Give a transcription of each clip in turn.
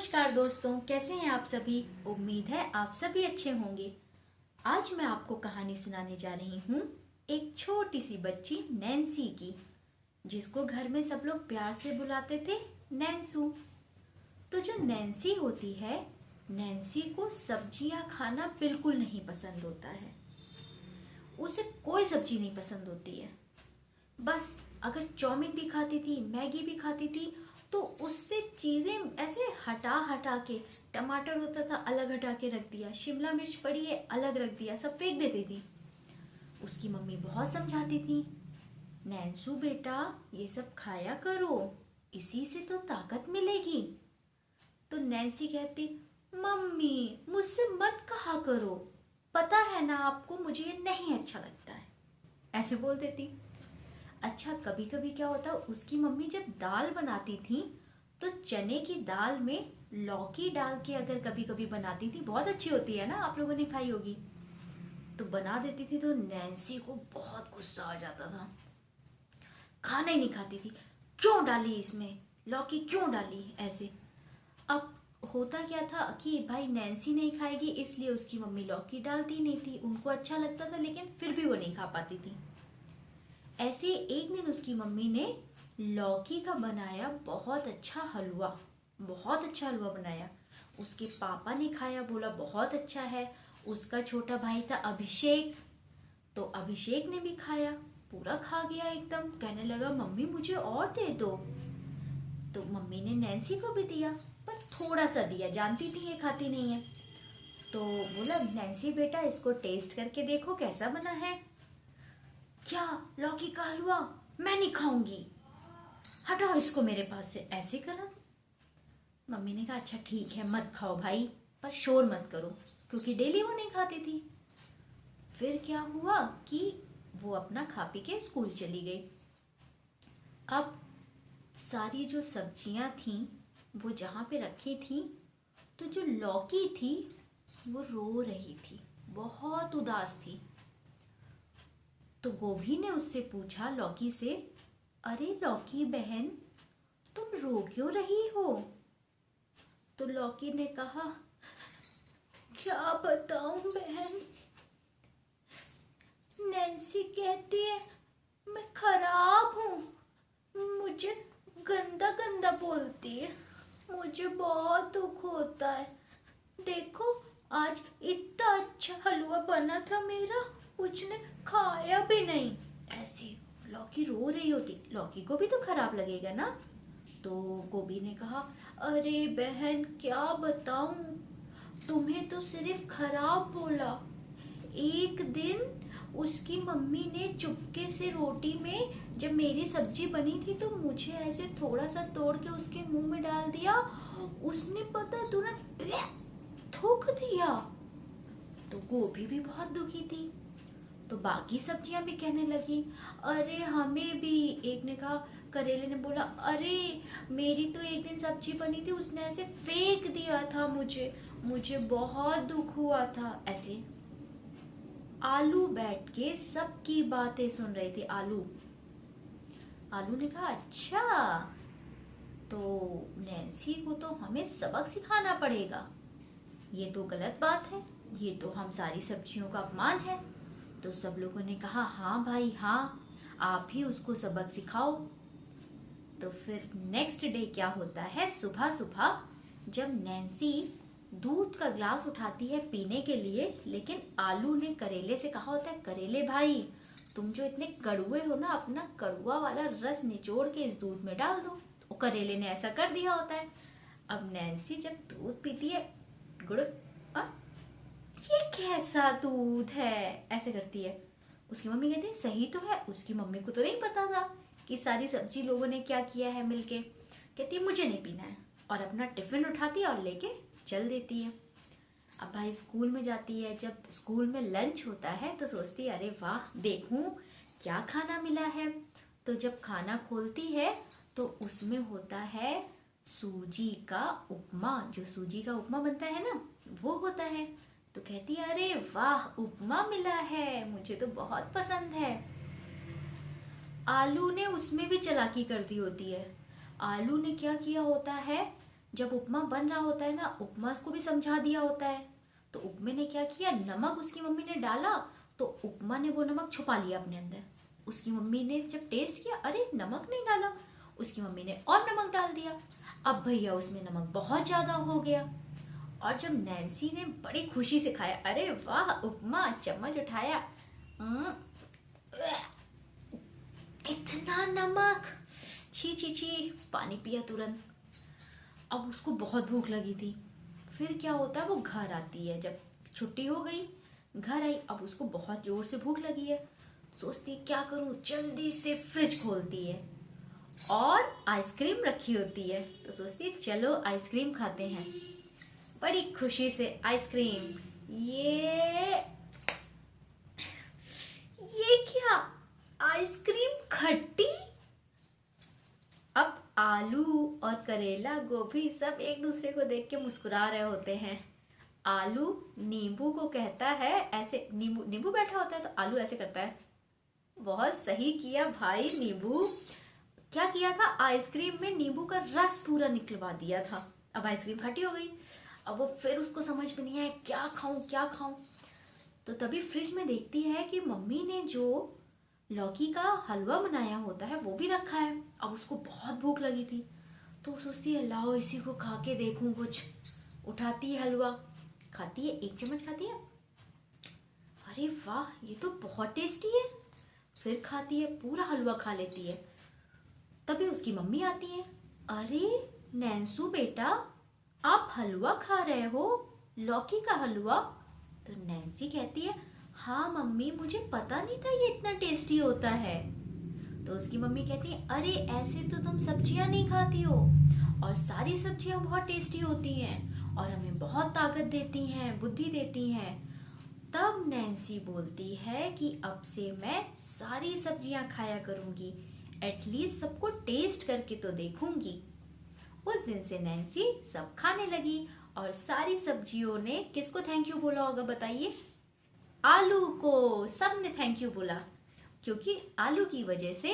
नमस्कार दोस्तों, कैसे हैं आप सभी। उम्मीद है आप सभी अच्छे होंगे। आज मैं आपको कहानी सुनाने जा रही हूँ एक छोटी सी बच्ची नैन्सी की, जिसको घर में सब लोग प्यार से बुलाते थे नैन्सू। तो जो नैन्सी होती है, नैन्सी को सब्जियाँ खाना बिल्कुल नहीं पसंद होता है। उसे कोई सब्जी नहीं पसंद होती है। बस अगर चाउमीन भी खाती थी, मैगी भी खाती थी, तो उससे चीज़ें ऐसे हटा हटा के, टमाटर होता था अलग हटा के रख दिया, शिमला मिर्च पड़ी है अलग रख दिया, सब फेंक देती थी। उसकी मम्मी बहुत समझाती थी, नैन्सू बेटा ये सब खाया करो, इसी से तो ताकत मिलेगी। तो नैन्सी कहती, मम्मी मुझसे मत कहा करो, पता है ना आपको मुझे ये नहीं अच्छा लगता है, ऐसे बोल देती। अच्छा, कभी कभी क्या होता, उसकी मम्मी जब दाल बनाती थी तो चने की दाल में लौकी डाल के अगर कभी कभी बनाती थी, बहुत अच्छी होती है ना, आप लोगों ने खाई होगी, तो बना देती थी, तो नैन्सी को बहुत गुस्सा आ जाता था, खाना ही नहीं खाती थी। क्यों डाली इसमें लौकी, क्यों डाली ऐसे। अब होता क्या था कि भाई नैन्सी नहीं खाएगी, इसलिए उसकी मम्मी लौकी डालती नहीं थी। उनको अच्छा लगता था लेकिन फिर भी वो नहीं खा पाती थी। ऐसे एक दिन उसकी मम्मी ने लौकी का बनाया बहुत अच्छा हलवा, बहुत अच्छा हलवा बनाया। उसके पापा ने खाया, बोला बहुत अच्छा है। उसका छोटा भाई था अभिषेक, तो अभिषेक ने भी खाया, पूरा खा गया एकदम, कहने लगा मम्मी मुझे और दे दो। तो मम्मी ने नैन्सी को भी दिया, पर थोड़ा सा दिया, जानती थी ये खाती नहीं है। तो बोला नैन्सी बेटा इसको टेस्ट करके देखो कैसा बना है। क्या लौकी का हलवा, मैं नहीं खाऊंगी, हटाओ इसको मेरे पास से, ऐसे करा। मम्मी ने कहा अच्छा ठीक है मत खाओ भाई, पर शोर मत करो, क्योंकि डेली वो नहीं खाती थी। फिर क्या हुआ कि वो अपना खा पी के स्कूल चली गई। अब सारी जो सब्जियां थी वो जहाँ पे रखी थी, तो जो लौकी थी वो रो रही थी, बहुत उदास थी। तो गोभी ने उससे पूछा लौकी से, अरे लौकी बहन तुम रो क्यों रही हो। तो लौकी ने कहा, क्या बताऊं बहन, नैन्सी कहती है मैं खराब हूँ, मुझे गंदा गंदा बोलती है, मुझे बहुत दुख होता है। देखो आज इतना अच्छा हलवा बना था मेरा, उसने खाया भी नहीं। ऐसी लौकी रो रही होती, लौकी को भी तो खराब लगेगा ना। तो गोभी ने कहा, अरे बहन क्या बताऊं, तुम्हें तो सिर्फ खराब बोला। एक दिन उसकी मम्मी ने चुपके से रोटी में, जब मेरी सब्जी बनी थी तो मुझे ऐसे थोड़ा सा तोड़ के उसके मुंह में डाल दिया, उसने पता तुरंत थूक दिया। तो गोभी भी बहुत दुखी थी। तो बाकी सब्जियां भी कहने लगी, अरे हमें भी। एक ने कहा, करेले ने बोला, अरे मेरी तो एक दिन सब्जी बनी थी, उसने ऐसे फेंक दिया था मुझे, मुझे बहुत दुख हुआ था। ऐसे आलू बैठ के सबकी बातें सुन रही थी। आलू आलू ने कहा, अच्छा तो नैन्सी को तो हमें सबक सिखाना पड़ेगा, ये तो गलत बात है, ये तो हम सारी सब्जियों का अपमान है। तो सब लोगों ने कहा, हाँ भाई हाँ, आप ही उसको सबक सिखाओ। तो फिर नेक्स्ट डे क्या होता है, सुबह सुबह जब नैन्सी दूध का ग्लास उठाती है पीने के लिए, लेकिन आलू ने करेले से कहा होता है, करेले भाई तुम जो इतने कड़ुए हो ना, अपना कड़ुआ वाला रस निचोड़ के इस दूध में डाल दो। तो करेले ने ऐसा कर दिया होता है। अब नैन्सी जब दूध पीती है, गुड़क, ये कैसा दूध है, ऐसे करती है। उसकी मम्मी कहती है सही तो है। उसकी मम्मी को तो नहीं पता था कि सारी सब्जी लोगों ने क्या किया है मिलके। कहती है मुझे नहीं पीना है, और अपना टिफिन उठाती है और लेके चल देती है। अब भाई स्कूल में जाती है, जब स्कूल में लंच होता है तो सोचती है, अरे वाह देखूं क्या खाना मिला है। तो जब खाना खोलती है तो उसमें होता है सूजी का उपमा, जो सूजी का उपमा बनता है ना वो होता है। तो कहती है, अरे वाह उपमा मिला है, मुझे तो बहुत पसंद है। आलू ने उसमें भी चालाकी कर दी होती है। आलू ने क्या किया होता है जब उपमा बन रहा होता है ना, उपमा को भी समझा दिया होता है। तो उपमे ने क्या किया, नमक उसकी मम्मी ने डाला, तो उपमा ने वो नमक छुपा लिया अपने अंदर। उसकी मम्मी ने जब टेस्ट किया, अरे नमक नहीं डाला, उसकी मम्मी ने और नमक डाल दिया। अब भैया उसमें नमक बहुत ज्यादा हो गया। और जब नैन्सी ने बड़ी खुशी से खाया, अरे वाह उपमा, चम्मच उठाया, "हम्म, इतना नमक, छी छी छी", पानी पिया तुरंत। अब उसको बहुत भूख लगी थी। फिर क्या होता है, वो घर आती है, जब छुट्टी हो गई घर आई, अब उसको बहुत जोर से भूख लगी है। सोचती है क्या करूं, जल्दी से फ्रिज खोलती है और आइसक्रीम रखी होती है, तो सोचती है चलो आइसक्रीम खाते हैं। बड़ी खुशी से आइसक्रीम, ये क्या, आइसक्रीम खट्टी। अब आलू और करेला, गोभी सब एक दूसरे को देख के मुस्कुरा रहे होते हैं। आलू नींबू को कहता है ऐसे, नींबू नींबू बैठा होता है तो आलू ऐसे करता है, बहुत सही किया भाई नींबू। क्या किया था, आइसक्रीम में नींबू का रस पूरा निकलवा दिया था। अब आइसक्रीम खट्टी हो गई। अब वो फिर उसको समझ में नहीं आया क्या खाऊं क्या खाऊं। तो तभी फ्रिज में देखती है कि मम्मी ने जो लौकी का हलवा बनाया होता है वो भी रखा है। अब उसको बहुत भूख लगी थी, तो सोचती है लाओ इसी को खा के देखूं कुछ। उठाती है हलवा, खाती है, एक चम्मच खाती है, अरे वाह ये तो बहुत टेस्टी है। फिर खाती है, पूरा हलवा खा लेती है। तभी उसकी मम्मी आती है, अरे नैन्सू बेटा, आप हलवा खा रहे हो, लौकी का हलवा। तो नैन्सी कहती है, हाँ मम्मी, मुझे पता नहीं था ये इतना टेस्टी होता है। तो उसकी मम्मी कहती है, अरे ऐसे तो तुम सब्जियां नहीं खाती हो, और सारी सब्जियां बहुत टेस्टी होती हैं और हमें बहुत ताकत देती हैं, बुद्धि देती हैं। तब नैन्सी बोलती है कि अब से मैं सारी सब्जियां खाया करूंगी, एटलीस्ट सबको टेस्ट करके तो देखूंगी। उस दिन से नैन्सी सब खाने लगी, और सारी सब्जियों ने किसको थैंक यू बोला होगा बताइए, आलू को। सबने थैंक यू बोला, क्योंकि आलू की वजह से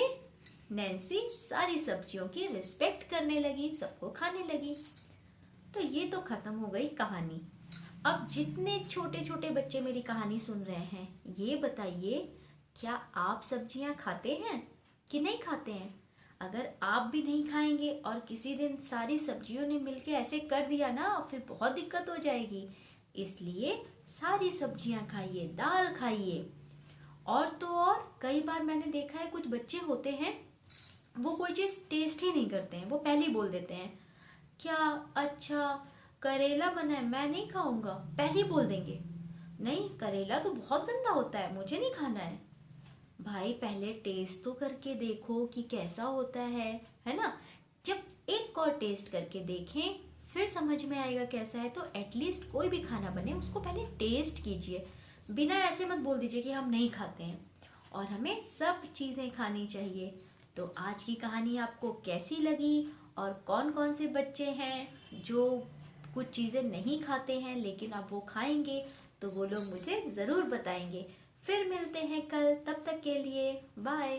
नैन्सी सारी सब्जियों की रिस्पेक्ट करने लगी, सबको खाने लगी। तो ये तो खत्म हो गई कहानी। अब जितने छोटे छोटे बच्चे मेरी कहानी सुन रहे हैं, ये बताइए क्या आप सब्जियां खाते हैं कि नहीं खाते हैं। अगर आप भी नहीं खाएंगे और किसी दिन सारी सब्जियों ने मिलके ऐसे कर दिया ना, फिर बहुत दिक्कत हो जाएगी। इसलिए सारी सब्जियां खाइए, दाल खाइए। और तो और कई बार मैंने देखा है कुछ बच्चे होते हैं, वो कोई चीज़ टेस्ट ही नहीं करते हैं, वो पहले ही बोल देते हैं, क्या, अच्छा करेला बना है मैं नहीं खाऊंगा, पहले ही बोल देंगे, नहीं करेला तो बहुत गंदा होता है, मुझे नहीं खाना है। भाई पहले टेस्ट तो करके देखो कि कैसा होता है ना। जब एक और टेस्ट करके देखें फिर समझ में आएगा कैसा है। तो एटलीस्ट कोई भी खाना बने उसको पहले टेस्ट कीजिए, बिना ऐसे मत बोल दीजिए कि हम नहीं खाते हैं। और हमें सब चीज़ें खानी चाहिए। तो आज की कहानी आपको कैसी लगी, और कौन कौन से बच्चे हैं जो कुछ चीज़ें नहीं खाते हैं लेकिन अब वो खाएंगे, तो वो लोग मुझे ज़रूर बताएंगे। फिर मिलते हैं कल, तब तक के लिए बाय।